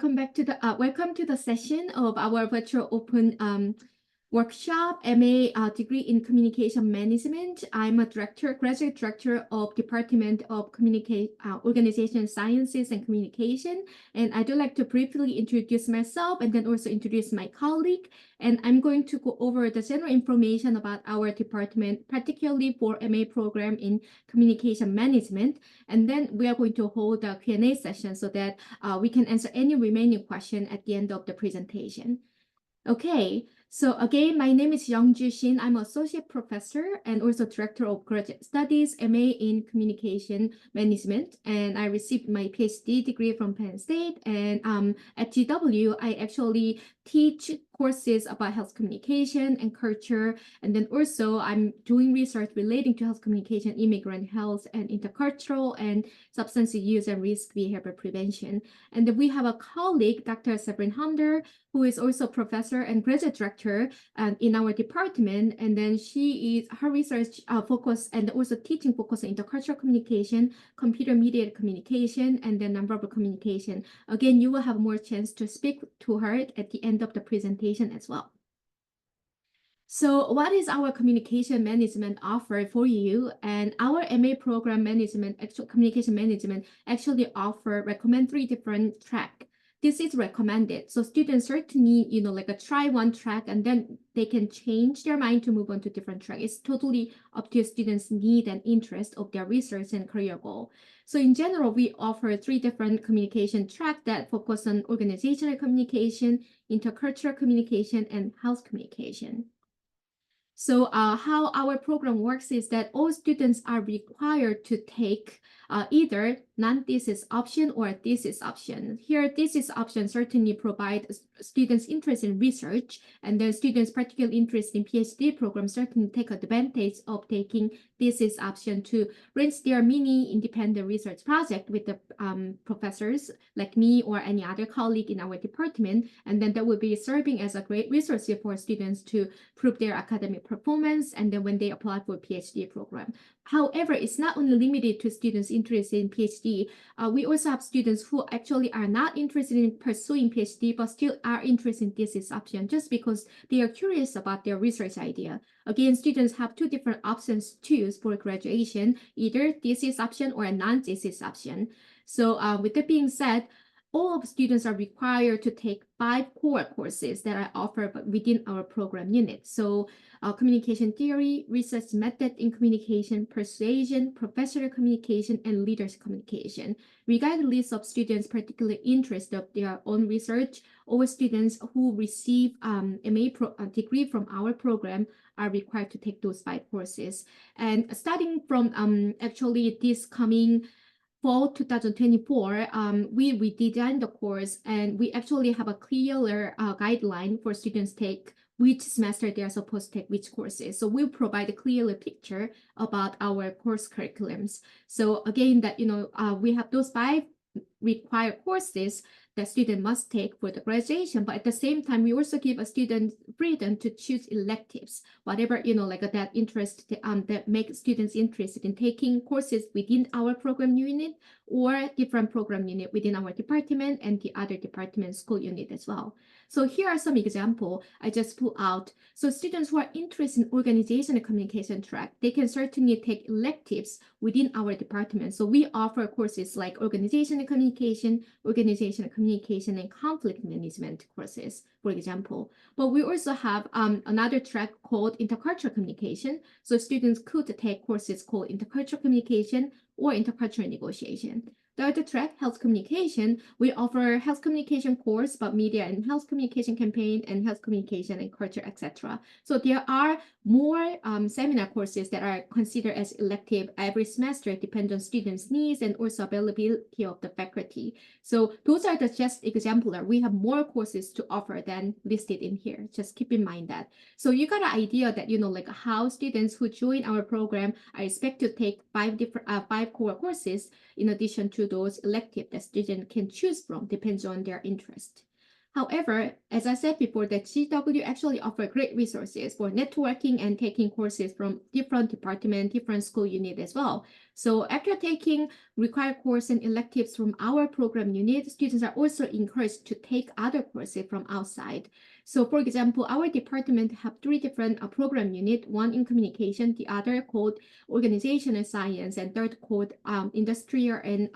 welcome to the session of our virtual open workshop, MA degree in Communication Management. I'm a graduate director of Department of Organization Sciences and Communication. And I do like to briefly introduce myself and then also introduce my colleague. And I'm going to go over the general information about our department, particularly for MA program in Communication Management. And then we are going to hold a Q&A session so that we can answer any remaining question at the end of the presentation. Okay, so again, my name is Youngju Shin. I'm associate professor and also director of graduate studies, MA in Communication Management, and I received my PhD degree from Penn State. And at GW, I actually teach courses about health communication and culture, and then also I'm doing research relating to health communication, immigrant health, and intercultural and substance use and risk behavior prevention. And then we have a colleague, Dr. Sabrine Hamder, who is also professor and graduate director in our department. And then her research focus and also teaching focus on intercultural communication, computer-mediated communication, and then nonverbal communication. Again, you will have more chance to speak to her at the end of the presentation as well. So what is our communication management offer for you? And our MA program communication management actually recommend 3 different tracks. This is recommended. So students certainly, try one track and then they can change their mind to move on to different track. It's totally up to students' need and interest of their research and career goal. So in general, we offer 3 different communication tracks that focus on organizational communication, intercultural communication, and health communication. So how our program works is that all students are required to take either non-thesis option or a thesis option. Here, thesis option certainly provide students interest in research, and then students particularly interested in PhD programs certainly take advantage of taking thesis option to rinse their mini independent research project with the professors like me or any other colleague in our department, and then that will be serving as a great resource for students to prove their academic performance, and then when they apply for a PhD program. However, it's not only limited to students interested in PhD. We also have students who actually are not interested in pursuing PhD, but still are interested in thesis option just because they are curious about their research idea. Again, students have 2 different options to choose for graduation, either thesis option or a non-thesis option. So with that being said, all of students are required to take 5 core courses that are offered within our program unit. So communication theory, research method in communication, persuasion, professional communication, and leadership communication. Regardless of students' particular interest of their own research, all students who receive MA degree from our program are required to take those 5 courses. And starting from actually this coming fall 2024, we redesigned the course, and we actually have a clearer guideline for students take which semester they are supposed to take which courses. So we'll provide a clearer picture about our course curriculums. So again, that we have those 5 required courses that student must take for the graduation, but at the same time, we also give a student freedom to choose electives, whatever, that interest, that make students interested in taking courses within our program unit or different program unit within our department and the other department school unit as well. So here are some examples I just pulled out. So students who are interested in organizational communication track, they can certainly take electives within our department. So we offer courses like organizational communication, and conflict management courses, for example. But we also have another track called intercultural communication. So students could take courses called intercultural communication or intercultural negotiation. The other track, health communication, we offer health communication course about media and health communication campaign and health communication and culture, etc. So there are more seminar courses that are considered as elective every semester, depending on students' needs and also availability of the faculty. So those are just exemplar. We have more courses to offer than listed in here. Just keep in mind that. So you got an idea that, how students who join our program are expected to take 5 core courses in addition to those electives that students can choose from, depends on their interest. However, as I said before, that GW actually offer great resources for networking and taking courses from different department, different school unit as well. So after taking required course and electives from our program unit, students are also encouraged to take other courses from outside. So for example, our department have 3 different program unit, one in communication, the other called organizational science, and third called industrial and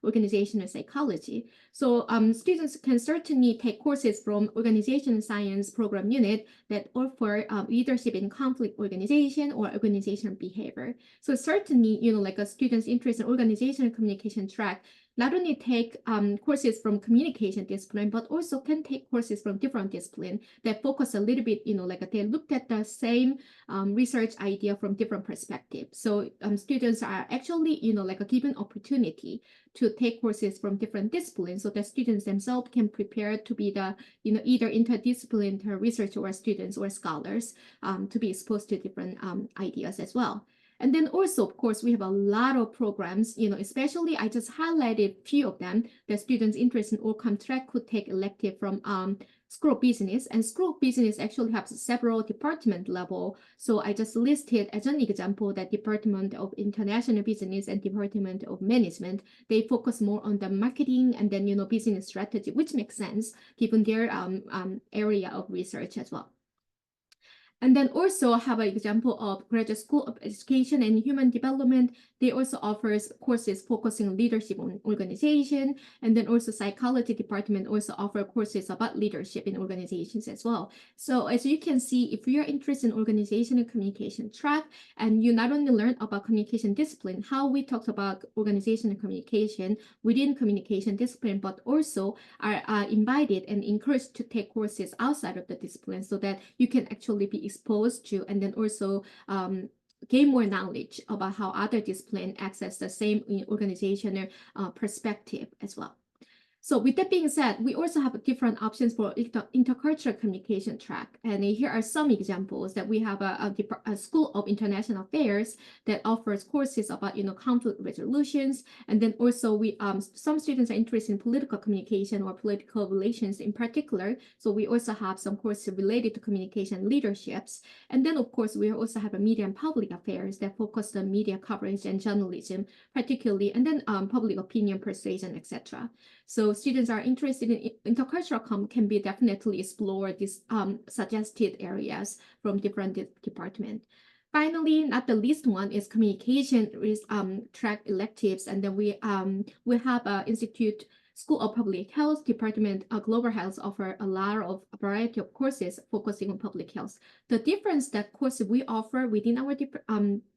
organizational psychology. So students can certainly take courses from organizational science program unit that offer leadership in conflict organization or organizational behavior. So certainly, like a student's interest in organizational communication track not only take courses from communication discipline, but also can take courses from different discipline that focus a little bit, like they looked at the same research idea from different perspectives. So students are actually, like a given opportunity to take courses from different disciplines so that students themselves can prepare to be the, either interdisciplinary research or students or scholars to be exposed to different ideas as well. And then also, of course, we have a lot of programs, especially I just highlighted a few of them that students interested in OrCom track could take elective from School of Business. And School of Business actually has several department level. So I just listed as an example that Department of International Business and Department of Management, they focus more on the marketing and then, business strategy, which makes sense given their area of research as well. And then also have an example of Graduate School of Education and Human Development. They also offers courses focusing on leadership on organization. And then also Psychology Department also offer courses about leadership in organizations as well. So as you can see, if you're interested in organization and communication track, and you not only learn about communication discipline, how we talked about organization and communication within communication discipline, but also are invited and encouraged to take courses outside of the discipline so that you can actually be exposed to and then also gain more knowledge about how other disciplines access the same organizational perspective as well. So with that being said, we also have different options for intercultural communication track. And here are some examples that we have a School of International Affairs that offers courses about, conflict resolutions. And then also we some students are interested in political communication or political relations in particular. So we also have some courses related to communication leaderships. And then of course, we also have a media and public affairs that focus on media coverage and journalism, particularly, and then public opinion, persuasion, etc. So students are interested in intercultural can be definitely explore these suggested areas from different departments. Finally, not the least one is communication track electives, and then we have Institute School of Public Health Department Global Health offer a variety of courses focusing on public health. The difference that course we offer within our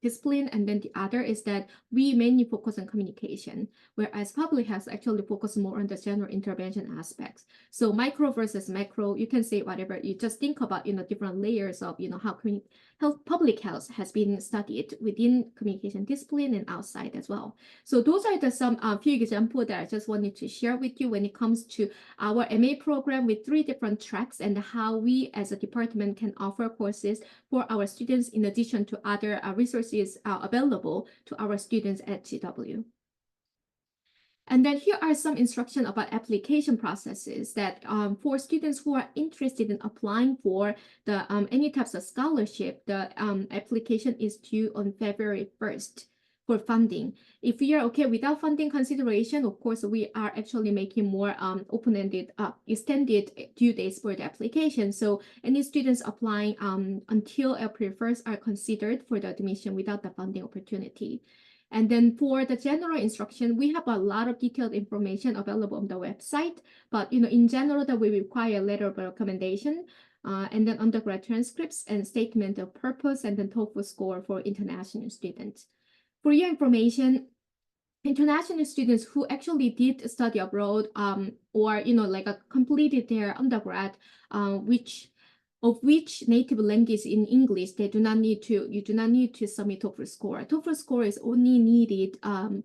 discipline and then the other is that we mainly focus on communication, whereas public health actually focus more on the general intervention aspects. So micro versus macro, you can say whatever, you just think about, different layers of, how public health has been studied within communication discipline and outside as well. So those are some few examples that I just wanted to share with you when it comes to our MA program with 3 different tracks and how we as a department can offer courses for our students in addition to other resources available to our students at GW. And then here are some instruction about application processes that for students who are interested in applying for the any types of scholarship, the application is due on February 1st. For funding. If you're okay without funding consideration, of course, we are actually making more open-ended, extended due dates for the application. So any students applying until April 1st are considered for the admission without the funding opportunity. And then for the general instruction, we have a lot of detailed information available on the website, but in general that we require a letter of recommendation, and then undergrad transcripts and statement of purpose, and then TOEFL score for international students. For your information, international students who actually did study abroad or completed their undergrad, which native language in English, you do not need to submit TOEFL score. TOEFL score is only needed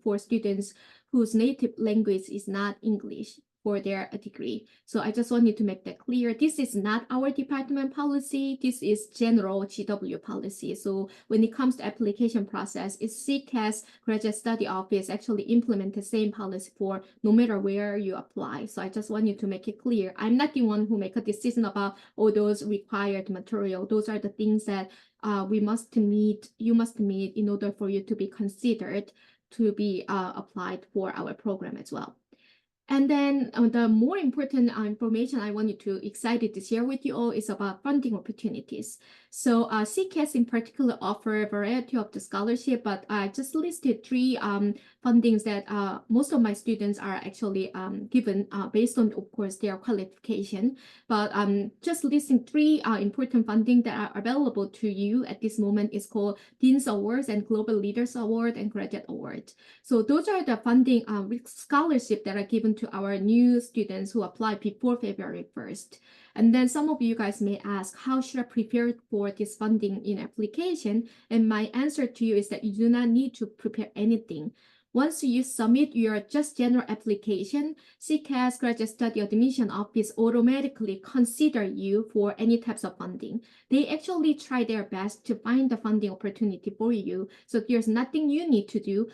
for students whose native language is not English. for their degree. So I just wanted to make that clear. This is not our department policy. This is general GW policy. So when it comes to application process, it's CCAS Graduate Study Office actually implement the same policy for no matter where you apply. So I just wanted to make it clear. I'm not the one who make a decision about all those required material. Those are the things that you must meet in order for you to be considered to be applied for our program as well. And then the more important information I wanted to excited to share with you all is about funding opportunities. So CCAS in particular offer a variety of the scholarship, but I just listed three fundings that most of my students are actually given based on, of course, their qualification. But just listing three important funding that are available to you at this moment is called Dean's Awards and Global Leaders Award and Graduate Award. So those are the funding scholarship that are given to our new students who apply before February 1st. And then some of you guys may ask, how should I prepare for this funding in application? And my answer to you is that you do not need to prepare anything. Once you submit your just general application, CCAS Graduate Study Admission Office automatically consider you for any types of funding. They actually try their best to find the funding opportunity for you. So there's nothing you need to do.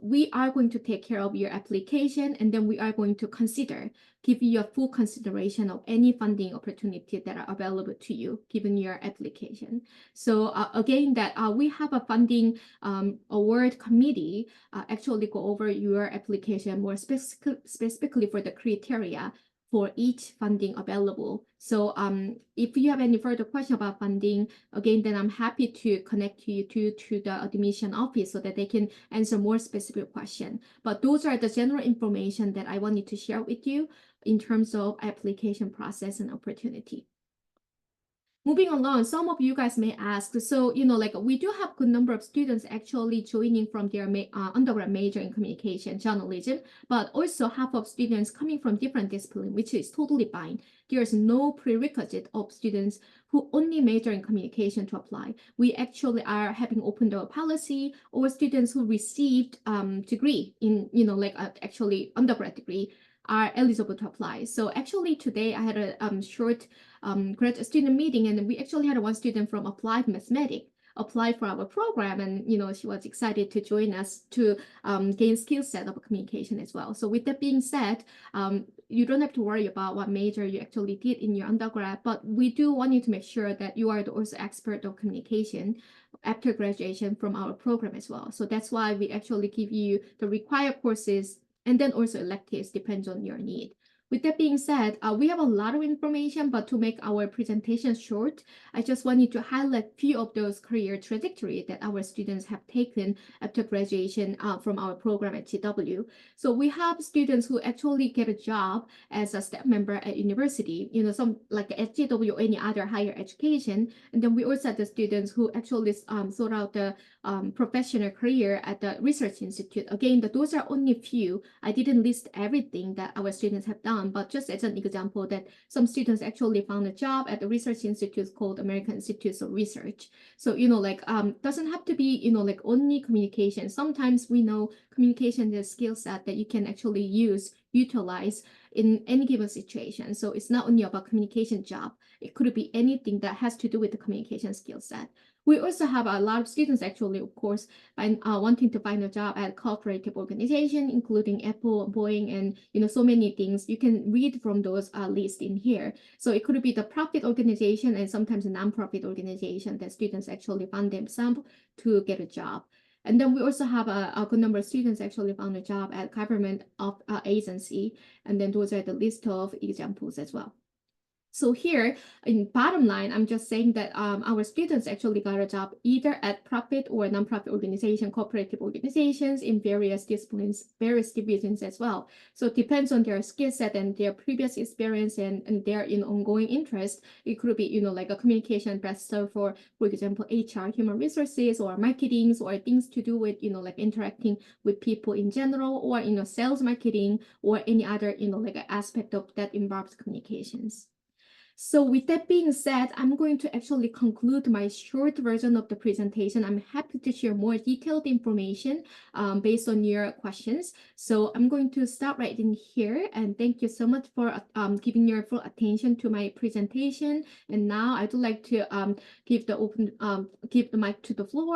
We are going to take care of your application, and then we are going to give you a full consideration of any funding opportunity that are available to you given your application. So again, that we have a funding award committee actually go over your application more specifically for the criteria for each funding available. So if you have any further question about funding, again, then I'm happy to connect you to the admission office so that they can answer more specific question. But those are the general information that I wanted to share with you in terms of application process and opportunity. Moving along, some of you guys may ask, so, like we do have a good number of students actually joining from their undergrad major in communication journalism, but also half of students coming from different disciplines, which is totally fine. There's no prerequisite of students who only major in communication to apply. We actually are having open door policy, or students who received degree in, actually undergrad degree are eligible to apply. So actually today I had a short graduate student meeting, and we actually had one student from Applied Mathematics apply for our program, and she was excited to join us to gain skill set of communication as well. So with that being said, you don't have to worry about what major you actually did in your undergrad, but we do want you to make sure that you are also expert of communication after graduation from our program as well. So that's why we actually give you the required courses and then also electives depends on your need. With that being said, we have a lot of information, but to make our presentation short, I just wanted to highlight a few of those career trajectory that our students have taken after graduation from our program at GW. So we have students who actually get a job as a staff member at university, some like at GW or any other higher education. And then we also have the students who actually sort out the professional career at the research institute. Again, those are only few. I didn't list everything that our students have done, but just as an example that some students actually found a job at the research institute called American Institutes of Research. So, doesn't have to be, only communication. Sometimes we know communication is a skill set that you can actually utilize in any given situation. So it's not only about communication job. It could be anything that has to do with the communication skill set. We also have a lot of students actually, of course, wanting to find a job at cooperative organization, including Apple, Boeing, and so many things. You can read from those lists in here. So it could be the profit organization and sometimes a nonprofit organization that students actually found themselves to get a job. And then we also have a good number of students actually found a job at government agency. And then those are the list of examples as well. So here, in bottom line, I'm just saying that our students actually got a job either at profit or nonprofit organization, cooperative organizations in various disciplines, various divisions as well. So it depends on their skill set and their previous experience and their ongoing interest. It could be, like a communication ambassador for example, HR, human resources, or marketing, or things to do with, like interacting with people in general, or, sales marketing, or any other, like an aspect of that involves communications. So with that being said, I'm going to actually conclude my short version of the presentation. I'm happy to share more detailed information based on your questions. So I'm going to stop right in here, and thank you so much for giving your full attention to my presentation. And now I would like to give the mic to the floor.